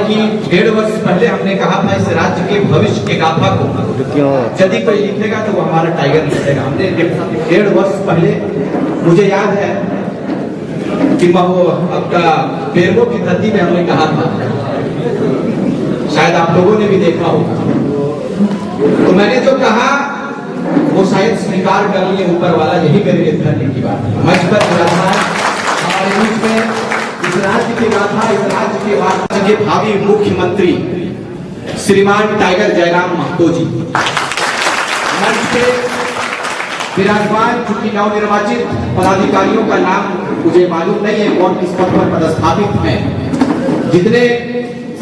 कि 1.5 वर्ष पहले हमने कहा था इस राज्य के भविष्य के गाथा को यदि कोई लिखेगा तो वो हमारा टाइगर लिखेगा। हमने 1.5 वर्ष पहले, मुझे याद है कि आपका पेरवो की धरती में हमने कहा था, शायद आप लोगों ने भी देखा होगा। तो मैंने जो कहा वो शायद स्वीकार कर लिए ऊपर वाला, यही मेरे धरने की बात है। मंच पर हमारे बीच में इस राज्य की गाथा, इस राज्य के वार्ता के भावी मुख्यमंत्री श्रीमान टाइगर जयराम महतो जी मंच पे विराजमान। चूंकि नवनिर्वाचित पदाधिकारियों का नाम मुझे मालूम नहीं है कौन किस पद पर पदस्थापित है। जितने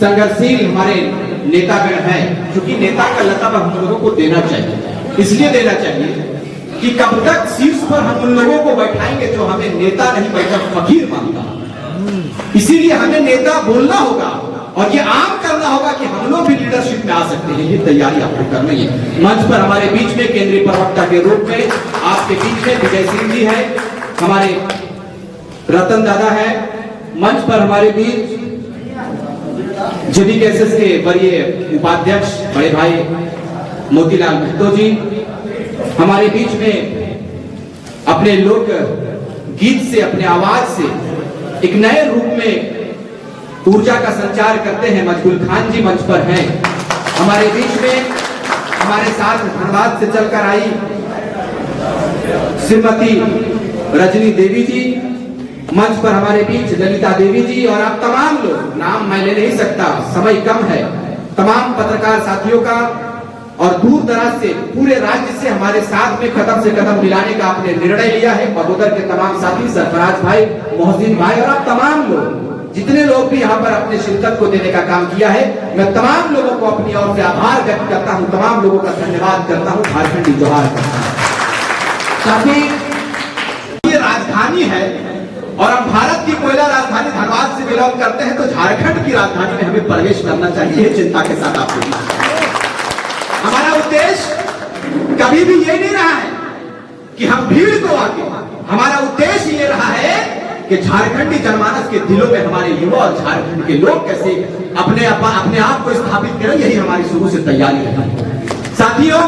संघर्षशील हमारे नेतागण हैं, क्योंकि नेता का लक़ब हम लोगों को देना चाहिए, इसलिए देना चाहिए कि कब तक शीर्ष पर हम उन लोगों को बैठाएंगे जो हमें नेता नहीं बल्कि फकीर मानता। इसीलिए हमें नेता बोलना होगा और ये आम करना होगा कि हम लोग भी लीडरशिप में आ सकते हैं। ये तैयारी आपको करनी है। मंच पर हमारे बीच में केंद्रीय प्रवक्ता के रूप में आपके बीच में विजय सिंह जी है, हमारे रतन दादा है। मंच पर हमारे बीच जेडीकेएसएस के वरीय उपाध्यक्ष बड़े भाई मोतीलाल महतो जी, हमारे बीच में अपने लोक गीत से, अपने आवाज से एक नए रूप में ऊर्जा का संचार करते हैं मजबूल खान जी मंच पर हैं। हमारे बीच में हमारे साथ धनबाद से चलकर आई श्रीमती रजनी देवी जी, मंच पर हमारे बीच ललिता देवी जी, और आप तमाम लोग, नाम मैं ले नहीं सकता, समय कम है, तमाम पत्रकार साथियों का और दूर दराज से पूरे राज्य से हमारे साथ में कदम से कदम मिलाने का आपने निर्णय लिया है। बगोदर के तमाम साथी, सरफराज भाई, मोहसिन भाई और आप तमाम लोग, जितने लोग भी यहाँ पर अपने शिरकत को देने का काम किया है, मैं तमाम लोगों को अपनी ओर से आभार व्यक्त करता हूँ, तमाम लोगों का धन्यवाद करता हूँ, झारखंडी जोहार करता हूँ। साथी, ये राजधानी है और हम भारत की कोयला राजधानी धनबाद से बिलोंग करते हैं, तो झारखंड की राजधानी में हमें प्रवेश करना चाहिए। चिंता के साथ आपको हमारा उद्देश्य कभी भी ये नहीं रहा है कि हम भीड़ को आगे, हमारा उद्देश्य ये रहा है कि झारखंडी जनमानस के दिलों में हमारे युवा और झारखंड के लोग कैसे अपने आप को स्थापित करें, यही हमारी शुरू से तैयारी है। साथियों,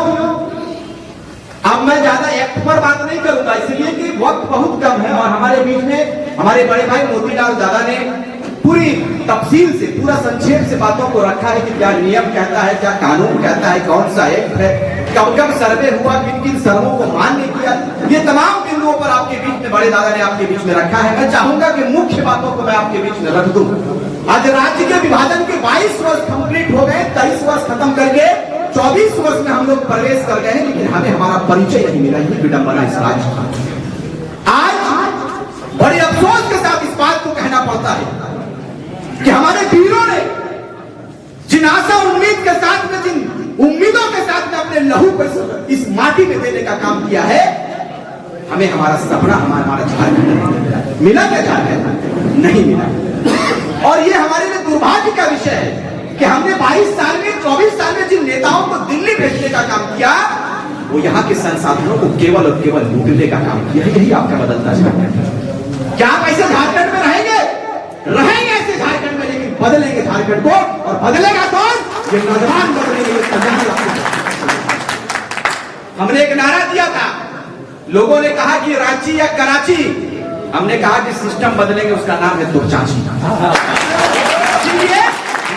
अब मैं ज्यादा एक्ट पर बात नहीं करूंगा, इसलिए कि वक्त बहुत कम है और हमारे बीच में हमारे बड़े भाई मोतीलाल दादा ने पूरी तफसील से, पूरा संक्षेप से बातों को रखा है कि क्या नियम कहता है, क्या कानून कहता है, कौन सा एक्ट है, कब कब सर्वे हुआ, किन किन सर्वों को मान्य किया, ये तमाम बिंदुओं पर आपके बीच में बड़े दादा ने आपके बीच में रखा है। मैं चाहूंगा कि मुख्य बातों को मैं आपके बीच में रख दूं। आज राज्य के विभाजन के 22 वर्ष कंप्लीट हो गए, 23 वर्ष खत्म करके 24 वर्ष में हम लोग प्रवेश कर गए हैं, लेकिन हमें हमारा परिचय नहीं मिला। ये विडंबना इस राज्य का। आज बड़े अफसोस के साथ इस बात को कहना पड़ता है कि हमारे वीरों ने जिन आशा उम्मीद के साथ में, जिन उम्मीदों के साथ में अपने लहू को इस माटी में देने का काम किया है, हमें हमारा सपना, हमारा झारखंड मिला क्या? झारखंड नहीं मिला। और ये हमारे लिए दुर्भाग्य का विषय है कि हमने 22 साल में, 24 साल में जिन नेताओं को दिल्ली भेजने का काम किया, वो यहाँ के संसाधनों को केवल और केवल लूटने का काम किया है। यही आपका बदलता झारखंड। क्या आप ऐसे झारखंड में रहेंगे? रहेंगे ऐसे झारखंड में, लेकिन बदलेंगे झारखंड को, और बदलेगा कौन? ये नौजवान बदलेंगे। हमने एक नारा दिया था, लोगों ने कहा कि रांची या कराची, हमने कहा कि सिस्टम बदलेंगे, उसका नाम है तोपचाची। इसलिए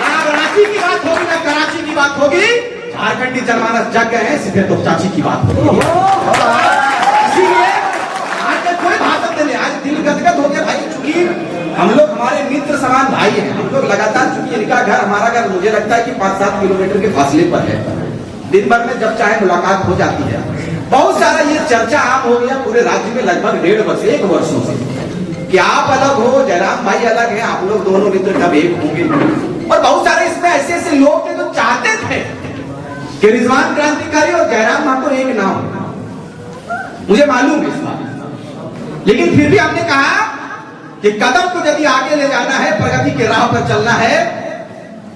ना रांची की बात होगी ना कराची की बात होगी, झारखंडी जनमानस जग गए हैं, सीधे तोपचाची की बात होगी। इसीलिए आज कोई भाषण देने, आज दिल गदगद हो गया भाई, चूंकि हम लोग, हमारे मित्र समान भाई हैं, हम लोग लगातार, चूंकि इनका घर हमारा घर मुझे लगता है कि 5-7 किलोमीटर के फासले पर है, दिन भर में जब चाहे मुलाकात हो जाती है। बहुत सारा ये चर्चा आम हो गया पूरे राज्य में लगभग 1.5 वर्ष, 1 वर्षों से, कि आप अलग हो, जयराम भाई अलग हैं, आप लोग दोनों मित्र कब एक होंगे। और बहुत सारे इसमें ऐसे ऐसे लोग थे जो चाहते थे कि रिजवान क्रांतिकारी और जयराम महतो एक ना हो, मुझे मालूम है इस बात, लेकिन फिर भी हमने कहा कि कदम को यदि आगे ले जाना है, प्रगति के राह पर चलना है,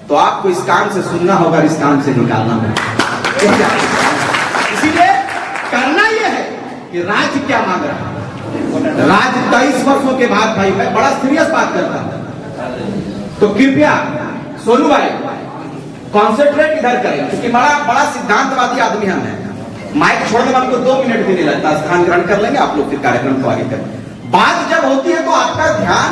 तो आपको इस काम से सुनना होगा, इस काम से निकालना होगा। इसीलिए करना यह है कि राज्य क्या मांग रहा है। राज्य 23 वर्षों के बाद, भाई मैं बड़ा सीरियस बात करता हूं, तो कृपया सोनू भाई कॉन्सेंट्रेट इधर करें, क्योंकि बड़ा सिद्धांतवादी आदमी हम हैं। माइक छोड़ने में हमको 2 मिनट भी नहीं लगता, स्थान ग्रहण कर लेंगे आप लोग, फिर कार्यक्रम को आगे करें। बात जब होती है तो आपका ध्यान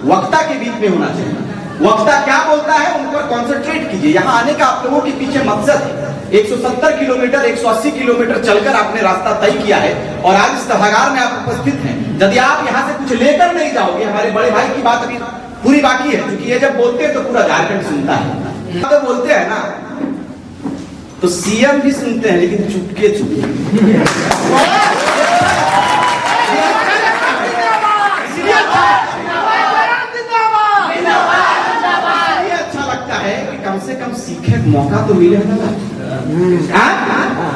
वक्ता के बीच में होना चाहिए। वक्ता क्या बोलता है उन पर कॉन्सेंट्रेट कीजिए। यहाँ आने का आप लोगों के पीछे मकसद है, 170 किलोमीटर 180 किलोमीटर चलकर आपने रास्ता तय किया है और आज इस सभागार में आप उपस्थित हैं। यदि आप यहाँ से कुछ लेकर नहीं जाओगे, हमारे बड़े भाई की बात अभी पूरी बाकी है, क्योंकि ये जब बोलते हैं तो पूरा झारखंड सुनता है। तो बोलते हैं ना तो सीएम भी सुनते हैं, लेकिन चुपके चुपके। अच्छा लगता है कि कम से कम सीखे मौका तो मिले ना।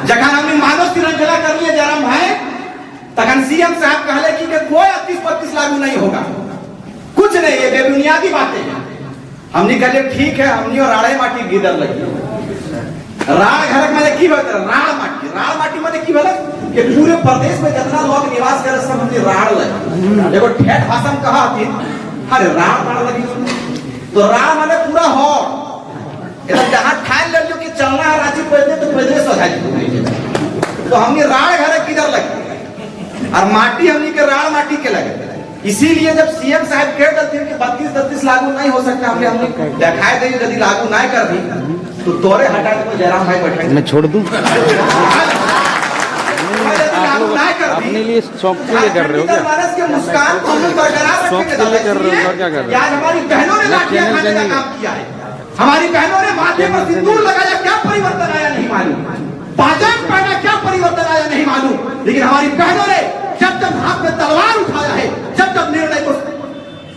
जखन हमने मानव श्रृंखला कर लिया जयराम भाई, तखन सीएम साहब कहले कि कोई 38-32 लागू नहीं होगा, कुछ नहीं, ये बेबुनियादी बातें हैं। हमने कहले ठीक है, हमने और राड़े माटी गिदर लगी। राड़ घर माने की बात है, राड़ माटी माने की बात कि पूरे प्रदेश में जितना लोग निवास करे सब हमने राड़ लगी। देखो ठेठ भाषा में कहा थी, अरे राड़ लगी, तो राड़ माने पूरा हो जहां ठान ले लो कि चलना है रांची पहले तो पहले सजा, तो हमने राड़ घर किधर लगी और माटी हमने के राड़ माटी के लगे। इसीलिए जब सीएम साहब कह देते कि 32-33 लागू नहीं हो सकता, हमने दिखाई दे यदि लागू नहीं कर दी तो तोरे हटा के जयराम भाई बैठेंगे, मैं छोड़ दूं। अपने लिए शौक के लिए कर रहे हो क्या? के मुस्कान को हम लोग बरकरार शौक के लिए कर रहे हो क्या कर रहे हो? आज हमारी बहनों ने लाठियां खाने का काम किया है, हमारी बहनों ने माथे पर सिंदूर लगाया, क्या परिवर्तन आया नहीं मालूम, पाजाम पहना क्या परिवर्तन आया नहीं मालूम, लेकिन हमारी बहनों ने जब जब हाथ में तलवार उठाया है, जब जब निर्णय को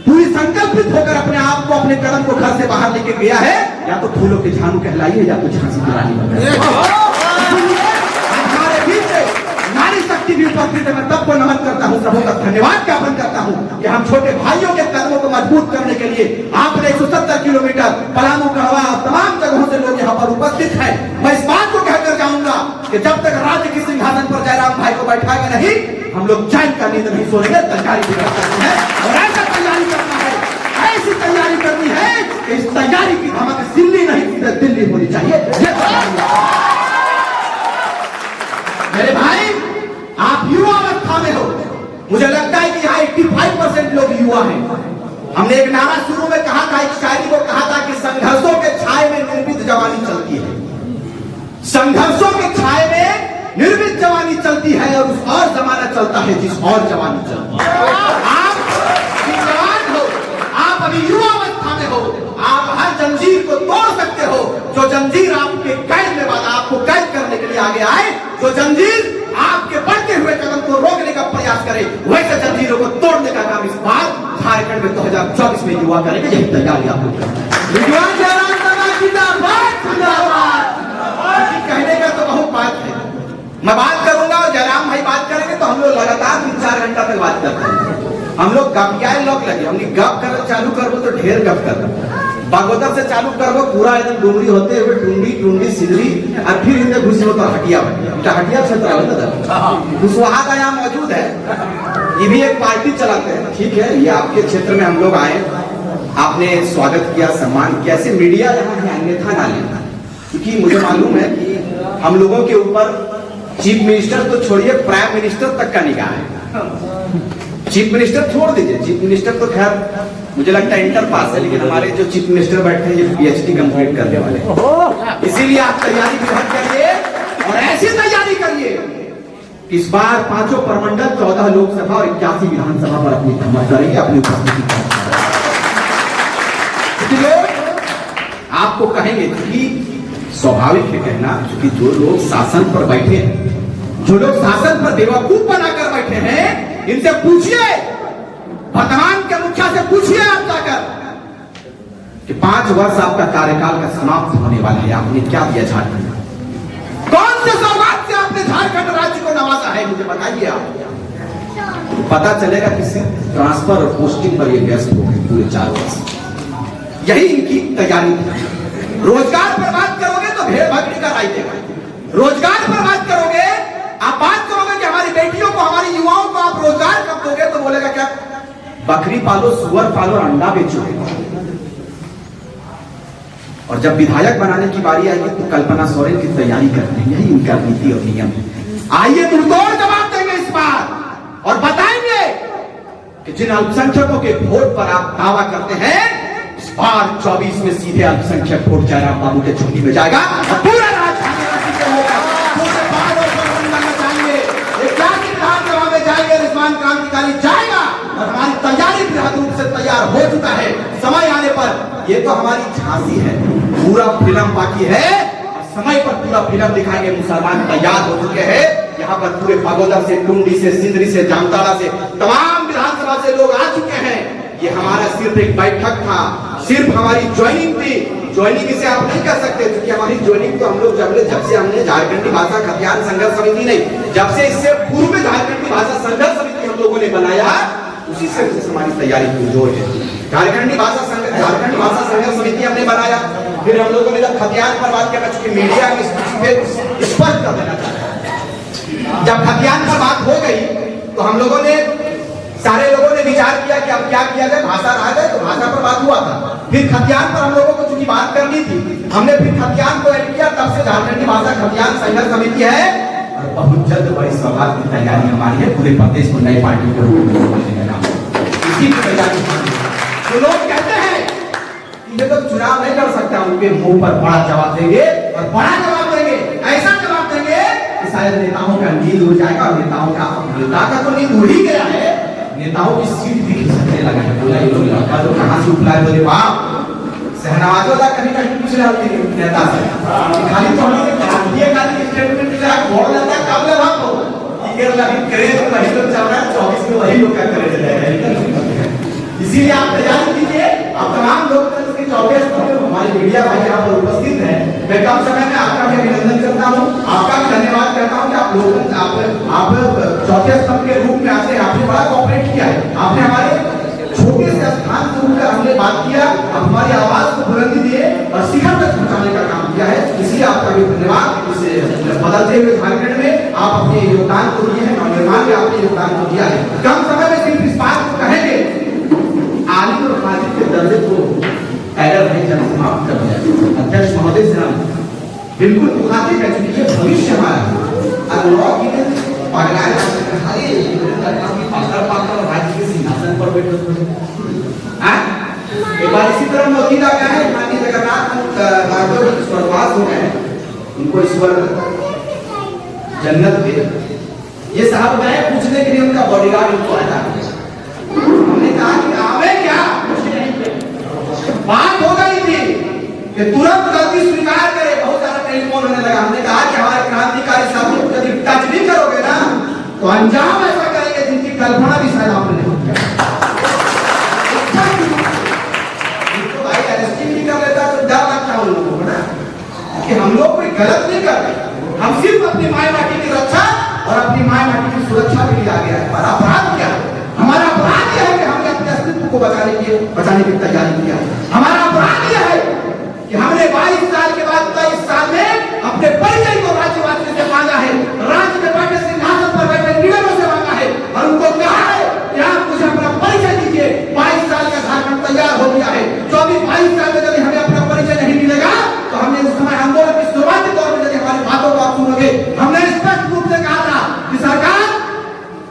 पूरी संकल्पित होकर अपने आप को अपने कदम को घर से बाहर लेके गया है, या तो फूलों के झानू कहलाइए या तो झांसी की रानी हमारे बीच नारी शक्ति भी उपस्थित है। मैं सबको नमन करता हूँ, सबों का धन्यवाद ज्ञापन करता हूँ कि हम छोटे भाइयों के कदमों को मजबूत करने के लिए आपने 170 किलोमीटर पलामू कहवा तमाम जगहों से लोग यहाँ पर उपस्थित है। मैं इस बात को कहकर जाऊंगा कि जब तक राज्य की सिंहासन पर जयराम भाई को बैठाएंगे नहीं, हम लोग चैन का नींद नहीं सोएंगे। तैयारी भी कर सकते हैं और ऐसा तैयारी करना है, ऐसी तैयारी करनी है कि इस तैयारी की धमक दिल्ली नहीं सीधे दिल्ली होनी चाहिए। मेरे भाई आप युवा अवस्था में हो, मुझे लगता है कि यहाँ 85% लोग युवा हैं। हमने एक नारा शुरू में कहा था, एक शायरी को कहा था कि संघर्षों के छाए में निर्मित जवानी चलती है, संघर्षों के छाए में निर्मित जवानी चलती है और उस और जमाना चलता है जिस और जवानी चलती है। आप अभी जवान हो, आप अभी युवा अवस्था में हो, आप हर जंजीर को तोड़ सकते हो। जो जंजीर आपके कैद में बाधा आपको कैद करने के लिए आगे आए, जो जंजीर आपके बढ़ते हुए कदम को रोकने का प्रयास करे, वैसे जंजीरों को तोड़ने का काम इस बार झारखंड में 2024 में युवा करेंगे। यही तैयारी आपको कहने का तो बहुत बात है, मैं बात करूंगा और जयराम भाई बात करेंगे तो हम लोग लगातार 3-4 घंटा तक बात करते हैं। हम लोग गपियाए लोग लगे, हमने गप कर चालू करबो तो ढेर गप कर, बागोदर से चालू करबो पूरा एकदम डूंगरी होते हुए टूंडी सिदरी और फिर इनके घुसी हो तो हटिया क्षेत्र है, कुशवाहा का यहाँ मौजूद है, ये भी एक पार्टी चलाते हैं। ठीक है, ये आपके क्षेत्र में हम लोग आए, आपने स्वागत किया, सम्मान किया, ऐसे मीडिया यहाँ है अन्यथा ना लेना, क्योंकि मुझे मालूम है कि हम लोगों के ऊपर चीफ मिनिस्टर तो छोड़िए प्राइम मिनिस्टर तक का निगाह है। चीफ मिनिस्टर छोड़ दीजिए, चीफ मिनिस्टर तो खैर मुझे लगता है इंटर पास है, लेकिन हमारे जो चीफ मिनिस्टर बैठे हैं ये पीएचडी कंप्लीट करने वाले, इसीलिए आप तैयारी बहुत करिए और ऐसी तैयारी करिए। इस बार 5 प्रमंडल 14 लोकसभा और 81 विधानसभा पर अपनी धमक करेंगे, अपनी उपस्थिति आपको कहेंगे कि स्वाभाविक है कहना, क्योंकि जो लोग शासन पर बैठे हैं, जो लोग शासन पर बेवकूफ बनाकर बैठे हैं, इनसे पूछिए, वर्तमान के मुखिया से पूछिए आप जाकर कि 5 वर्ष आपका कार्यकाल का समाप्त होने वाला है, आपने क्या दिया झारखंड को? कौन से सौगात से आपने झारखंड राज्य को नवाजा है, मुझे बताइए आप। तो पता चलेगा किसी ट्रांसफर और पोस्टिंग पर ये व्यस्त हो गए पूरे 4 वर्ष। यही इनकी तैयारी थी। रोजगार पर बात करोगे तो भेड़ बकरी का राय देगा, रोजगार पर बात करोगे, आप बात करोगे कि हमारी बेटियों को, हमारी युवाओं को आप रोजगार कब दोगे, तो बोलेगा क्या बकरी पालो, सुअर पालो, अंडा बेचो। और जब विधायक बनाने की बारी आएगी तो कल्पना सोरेन की तैयारी करते हैं। यही इनका नीति और नियम है। आइए मुंहतोड़ जवाब देंगे इस बार और बताएंगे कि जिन अल्पसंख्यकों के वोट पर आप दावा करते हैं, इस बार 24 में सीधे अल्पसंख्यक वोट जयराम बाबू के झोली में जाएगा और पूरा राजधानी विधानसभा में जाएंगे। रिजवान क्रांतिकारी जाएगा और हमारी तैयारी बृहद रूप से तैयार हो चुका है। समय आने पर ये तो हमारी झांसी है, पूरा फिल्म बाकी है। समय पर पूरा फिल्म दिखाएंगे। मुसलमान तैयार हो चुके हैं। यहाँ पर पूरे पागोदर से, टुंडी से, सिंदरी से, जामताड़ा से, तमाम विधानसभा से लोग आ चुके हैं। ये हमारा सिर्फ एक बैठक था, सिर्फ हमारी ज्वाइनिंग थी। ज्वाइनिंग इसे आप नहीं कर सकते क्योंकि हमारी ज्वाइनिंग तो हम लोग जब से हमने झारखंडी भाषा खतियान संघर्ष समिति नहीं, जब से इससे पूर्व में झारखंडी भाषा संघर्ष समिति हम लोगों ने बनाया, उसी से हमारी तैयारी पुरजोर है। झारखंडी भाषा संघर्ष समिति हमने बनाया, फिर हम लोगों ने जब खतियान पर बात किया, चूंकि मीडिया में स्पष्ट कर देना चाहता, जब खतियान पर बात हो गई तो हम लोगों ने, सारे लोगों ने विचार किया कि अब क्या किया जाए। भाषा रह गए तो भाषा पर बात हुआ था। फिर खतियान पर हम लोगों को चूंकि बात करनी थी, हमने फिर खतियान को ऐड किया। तब से झारखंडी भाषा खतियान संघर्ष समिति है और बहुत जल्द बड़ी सभा की तैयारी हमारी है। पूरे प्रदेश को नई पार्टी को इसी की तैयारी। जो लोग कहते हैं कि ये तो चुनाव नहीं कर सकता, उनके मुंह पर बड़ा जवाब देंगे और बड़ा जवाब देंगे, ऐसा जवाब देंगे कि शायद नेताओं का नींद उड़ जाएगा। और नेता का तो नींद उड़ ही गया है, नेताओं की सीट भी खिसकने लगा है। बोला ये लोग लड़का जो कहां से उपला है, बोले बाप शहनवाजों का कहीं कहीं पूछ रहा है नेता से, खाली तो हमने भारतीय का स्टेटमेंट दिया, घोड़ लेता कब ले बाप हो ये लगी क्रेज वही तो चल रहा है। 24 में वही लोग का क्रेज है। इसीलिए आप तैयारी कीजिए। आप तमाम लोग 24 हमारे मीडिया भाई यहाँ पर उपस्थित है। मैं कम समय में आपका भी अभिनंदन करता हूँ, आपका भी धन्यवाद करता हूँ कि आप लोग आप चौथे स्तंभ के रूप में आते हैं। आपने बड़ा कॉपरेट किया है। आपने हमारे छोटे से स्थान से उठकर हमने बात किया, आप हमारी आवाज को बुलंदी दिए और शिखर तक पहुंचाने का काम किया है। इसलिए आपका भी धन्यवाद। इसे बदलते हुए झारखंड में आप अपने योगदान को दिए हैं, नवनिर्माण में आपने योगदान को दिया है। कम समय में सिर्फ इस बात को कहेंगे, आलिम और फाजिल के दर्जे को एरर नहीं जन समाप्त कर दिया। अध्यक्ष महोदय से हम बिल्कुल मुखातिब है, क्योंकि ये भविष्य हमारा अल्लाह की पगलाए राज्य के सिंहासन पर बैठे। एक बार इसी तरह मोदी का क्या है, माननीय जगन्नाथ स्वर्गवास हो गए, उनको ईश्वर जन्नत दे। ये साहब गए पूछने के लिए, उनका बॉडीगार्ड उनको आया। हमने कहा कि आवे क्या, बात हो गई थी कि तुरंत गलती स्वीकार करे। बहुत सारा टेलीफोन होने लगा। हमने कहा कि हमारे क्रांतिकारी साथियों को यदि टच भी करोगे ना तो अंजाम ऐसा करेंगे जिनकी कल्पना भी शायद आपने नहीं किया। तो भाई अरेस्टिंग भी कर लेता तो डर लगता है उन लोगों को ना, कि हम लोग कोई गलत नहीं कर रहे। हम सिर्फ अपनी माय माटी की रक्षा और अपनी माय माटी की सुरक्षा के लिए आगे आए। पर अपराध क्या है? हमारा अपराध यह है कि हमने अपने अस्तित्व को बचाने की तैयारी किया। हमारा अपराध यह है कि हमने 22 साल के बाद 23 साल में अपने परिचय को राज्यवासियों से मांगा है, राज्य में बैठे सिंहासन पर बैठे लीडरों से मांगा है और उनको कहा है कि आप मुझे अपना परिचय दीजिए। 22 साल का झारखंड तैयार हो गया है। 22 साल में यदि हमें अपना परिचय नहीं मिलेगा तो हमने उस समय आंदोलन की शुरुआती दौर में यदि हमारी बातों को आप सुनोगे, हमने स्पष्ट रूप से कहा था कि सरकार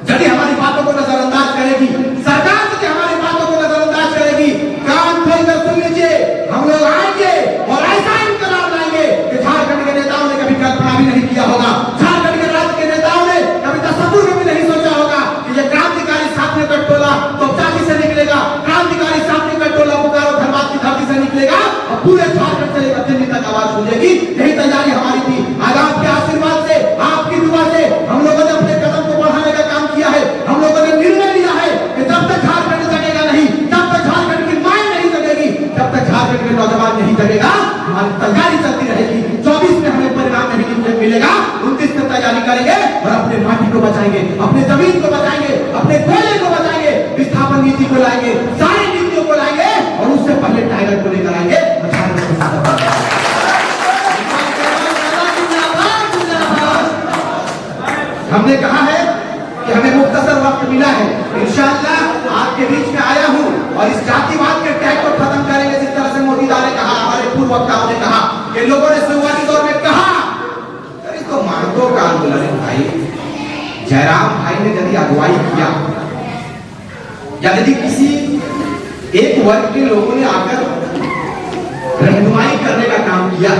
यदि हमारी बातों को नजरअंदाज करेगी, सरकार यदि हमारी बातों को नजरअंदाज करेगी, कान खोलकर सुन लीजिए, हम लोग आएंगे और ऐसा इंकलाब लाएंगे कि झारखंड के नेताओं ने कभी कल्पना भी नहीं किया होगा। झारखंड के राज्य के नेताओं ने कभी तस्वीर में भी नहीं सोचा होगा कि ये क्रांतिकारी साथी का टोला तोपचाची से निकलेगा, क्रांतिकारी साथी का टोला बोकारो धनबाद की धरती से निकलेगा और पूरे झारखंड से लेकर दिल्ली तक आवाज गूंजेगी। यही तैयारी हमारी थी। आज आपके आशीर्वाद से, आपकी दुआ से हम लोगों ने अपने कदम को बढ़ाने का काम किया है। हम लोगों ने निर्णय लिया है कि जब तक झारखंड जगेगा नहीं, जब तक झारखंड की मां नहीं जगेगी, जब तक झारखंड के नौजवान नहीं जगेगा, हमारी तैयारी चलती रहेगी। 24 में हमें परिणाम नहीं मिलेगा, 29 में तैयारी करेंगे और अपने माटी को बचाएंगे, अपने जमीन को बचाएंगे, अपने कोयले को बचाएंगे, विस्थापन नीति को लाएंगे, सारी नीतियों को लाएंगे और उससे पहले टाइगर को लेकर आएंगे। हमने कहा है कि हमें मुख्तसर वक्त मिला है, इंशाअल्लाह आपके बीच में आया हूं और इस जातिवाद के टैग को खत्म करेंगे। जिस तरह से मोदी ने कहा, हमारे पूर्व वक्ताओं ने लोगों ने शुरुआती दौर में कहा अरे तो मार्गों का आंदोलन है भाई। जयराम भाई ने यदि अगुवाई किया या यदि किसी एक वर्ग के लोगों ने आकर रहनुमाई करने का काम किया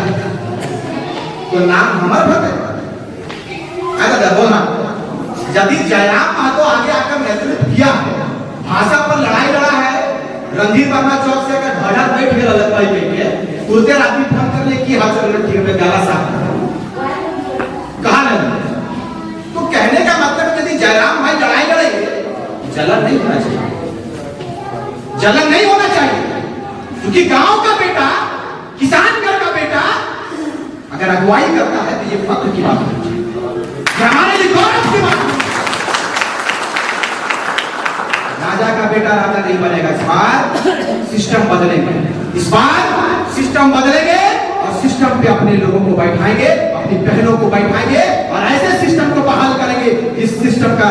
तो नाम हमर भगत ऐसा बोलना। यदि जयराम महतो आगे आकर नेतृत्व किया भाषा पर लड़ाई लड़ा है, रणधीर वर्मा चौक से अगर ध्वजा बैठ गया ललकाई के तुरंत आदमी फोन करने की हाथ चल ठीक है गाला साहब कहा नहीं। तो कहने का मतलब यदि जयराम भाई लड़ाई लड़ेंगे जलन नहीं होना चाहिए, जलन नहीं होना चाहिए, क्योंकि गांव का बेटा किसान घर का बेटा अगर अगुवाई करता है तो ये फख्र की बात है, हमारे लिए गौरव की बात है। राजा का बेटा राजा नहीं बनेगा, इस बार सिस्टम बदलेंगे, इस बार सिस्टम बदलेंगे और सिस्टम पे अपने लोगों को बैठाएंगे, अपनी बहनों को बैठाएंगे और ऐसे सिस्टम को बहाल करेंगे। इस सिस्टम का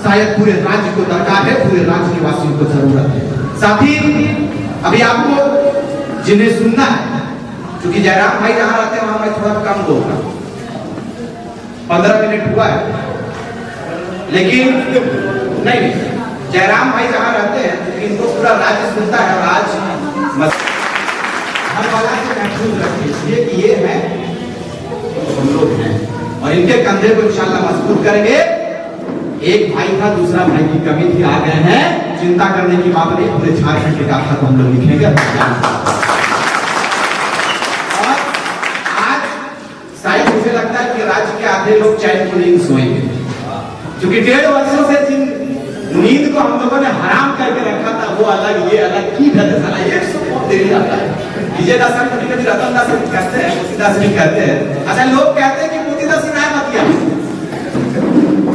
शायद पूरे राज्य को दरकार है, पूरे राज्य के वासियों को जरूरत है। साथ ही अभी आपको जिन्हें सुनना है, क्योंकि जयराम भाई जहां रहते हैं वहां मैं थोड़ा कम बोलूंगा, 15 मिनट हुआ है, लेकिन नहीं जयराम भाई जहां रहते हैं क्योंकि इनको पूरा राज्य सुनता है और आज हर वाला से महसूस रखिए इसलिए कि ये है हम लोग हैं और इनके कंधे को इंशाल्लाह मजबूत करेंगे। एक भाई था, दूसरा भाई की कमी थी, आ गए हैं, चिंता करने की बात नहीं, पूरे झारखंड के गाथा को हम लोग लिखेंगे। और आज शायद मुझे लगता है कि राज्य के आधे लोग चैन को नींद सोएंगे, क्योंकि 1.5 वर्षों से जिन नींद को हम लोगों ने हराम करके रखा था वो अलग ये अलग की साला ये सब बहुत देरी आता है। विजय दास कभी कभी रतन दास कहते हैं, मोतीदास भी कहते हैं, अच्छा लोग कहते हैं कि मोतीदास न्याय मत किया,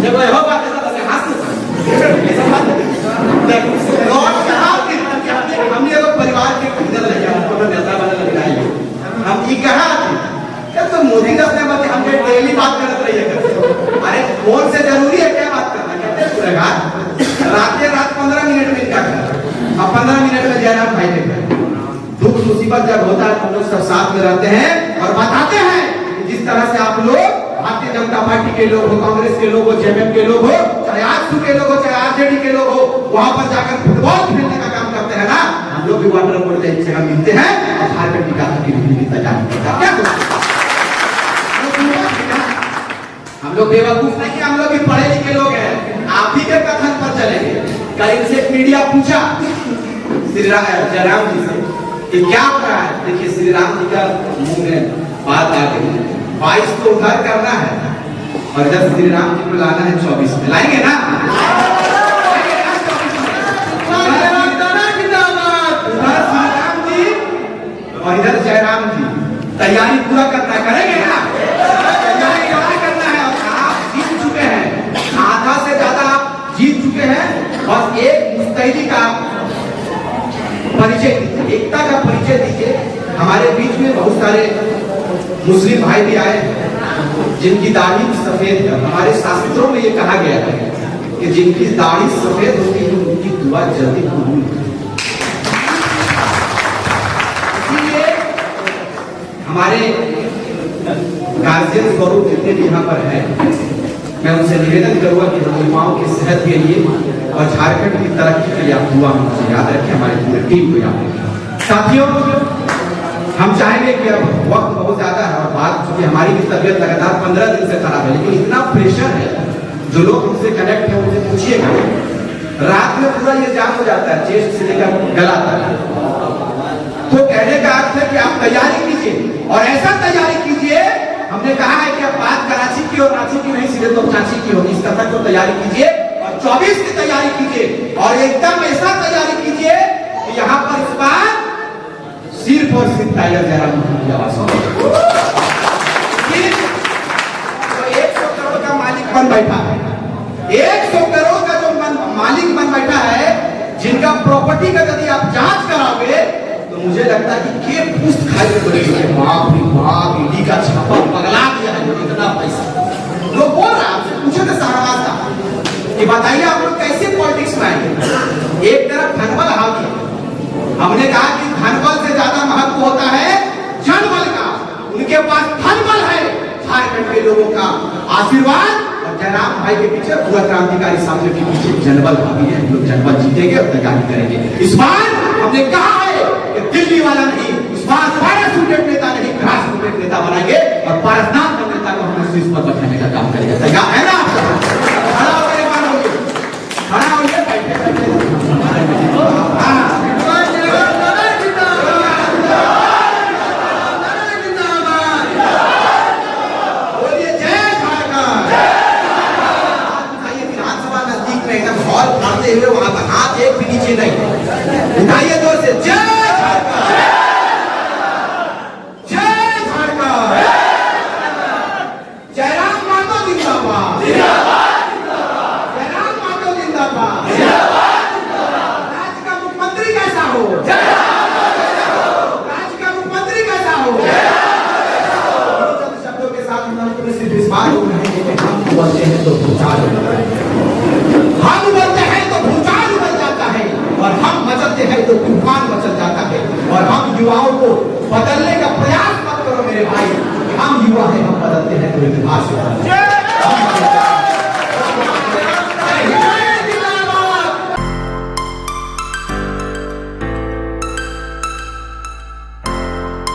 जब वो बात है तो हंस ये सब बात हमने लोग परिवार के इधर ले गया हमको नेता बने लगाई हम ये कहा तो मोतीदास ने बात हम डेली बात करते रहिए। अरे फोन से जरूरी है क्या बात करना, कहते हैं पूरे रात 15 मिनट में क्या करना, अब 15 मिनट में जयराम भाई ने दुख मुसीबत जब होता है हम लोग सब साथ में रहते हैं और बताते हैं जिस तरह से आप लोग भारतीय जनता पार्टी के लोग हो, कांग्रेस के लोग हो, जेएमएम के लोग हो, चाहे आजसू के लोग हो, चाहे आरजेडी के लोग हो, वहां पर जाकर फुटबॉल खेलने का काम करते हैं ना, हम लोग भी वाटर बोर्ड एक जगह मिलते हैं और झारखंड की गाथा की तैयारी क्या हम लोग बेवकूफ नहीं, हम लोग भी पढ़े लिखे लोग हैं। आप ही के कथन पर चलेंगे। कल इनसे मीडिया पूछा जयराम जी से कि क्या हो रहा है, देखिए श्री राम जी का मुंह में बात आ गई, 22 को उधार करना है और इधर श्री राम जी को लाना है 24 में, लाएंगे ना? उधर श्री राम जी और इधर जयराम जी, तैयारी पूरा करना करेंगे ना? आधा से ज्यादा आप जीत चुके हैं, बस एक मुस्तैदी का परिचय दीजिए, एकता का परिचय दीजिए। हमारे बीच में बहुत सारे मुस्लिम भाई भी आए जिनकी दाढ़ी सफेद है, हमारे शास्त्रों में ये कहा गया है कि जिनकी दाढ़ी सफेद होती है उनकी दुआ जल्दी कबूल होती है। इसीलिए हमारे गार्जियन स्वरूप जितने भी यहाँ पर है, मैं उनसे निवेदन करूंगा कि हम युवाओं की सेहत के लिए और झारखंड की तरक्की के लिए आप दुआ में मुझे याद रखें, हमारी पूरी टीम को याद रखें। साथियों हम चाहेंगे कि अब वक्त बहुत ज्यादा है और बात चूंकि हमारी भी तबियत लगातार 15 दिन से खराब है, लेकिन इतना प्रेशर है, जो लोग हमसे कनेक्ट है उनसे पूछिएगा, रात में पूरा ये जाम हो जाता है चेस्ट से लेकर गला तक। तो कहने का अर्थ है कि आप तैयारी कीजिए और ऐसा तैयारी कीजिए, हमने कहा है कि अब बात कराची की और रांची की नहीं, सीधे तो रांची की होगी, इस तरह को तैयारी कीजिए और 24 की तैयारी कीजिए और एकदम ऐसा तैयारी कीजिए कि यहाँ पर इस बार सिर्फ और सिर्फ टाइगर जयराम की आवाज हो। तो 100 करोड़ का मालिक बन बैठा है, 100 करोड़ का जो मालिक बन बैठा है, जिनका प्रॉपर्टी का यदि आप जांच कराओगे तो मुझे लगता है कि के पुस्त खाई में बोलेंगे बाप रे बाप, ईडी का छापा पगला दिया है, इतना पैसा लोग बोल रहा है। आपसे पूछे थे सारा था कि बताइए आप लोग कैसे पॉलिटिक्स में आएंगे। एक तरफ धनबल हावी है, हमने कहा कि धनबल से ज्यादा महत्व होता है जनबल का। लोगों का आशीर्वाद और जयराम भाई के पीछे पूरा क्रांतिकारी साथियों के पीछे जनबल भाभी है। हम लोग जनबल जीतेंगे और तैयारी करेंगे। इस बार हमने कहा है कि दिल्ली वाला नहीं, इस बार पैराशूटेड नेता नहीं, ग्रासरूटेड नेता बनाएंगे और पारसनाथ का नेता को हमने शीर्ष पर बैठाने का काम करेंगे। तैयार है ना? खड़ा होकर एक बार होइए, खड़ा होइए, बैठे बैठे। हाँ, हुए वहां का हाथ एक भी नीचे नहीं, उठाइए जोर से, जय झारखंड, जय झारखंड, जयराम मातो जिंदाबाद, जयराम मातो जिंदाबाद। राज्य का मुख्यमंत्री कैसा हो, राज्य का मुख्यमंत्री कैसा हो। शब्दों के साथ सिर्फ इस बात को कहेंगे कि हम बोलते हैं तो भूचाल होता है, हम बोलते हैं तो भूचाल उमड़ जाता है, और हम मचलते हैं तो तूफान मचल जाता है। और हम युवाओं को बदलने का प्रयास मत करो मेरे भाई, हम युवा हैं, हम बदलते हैं तो इतिहास होता है।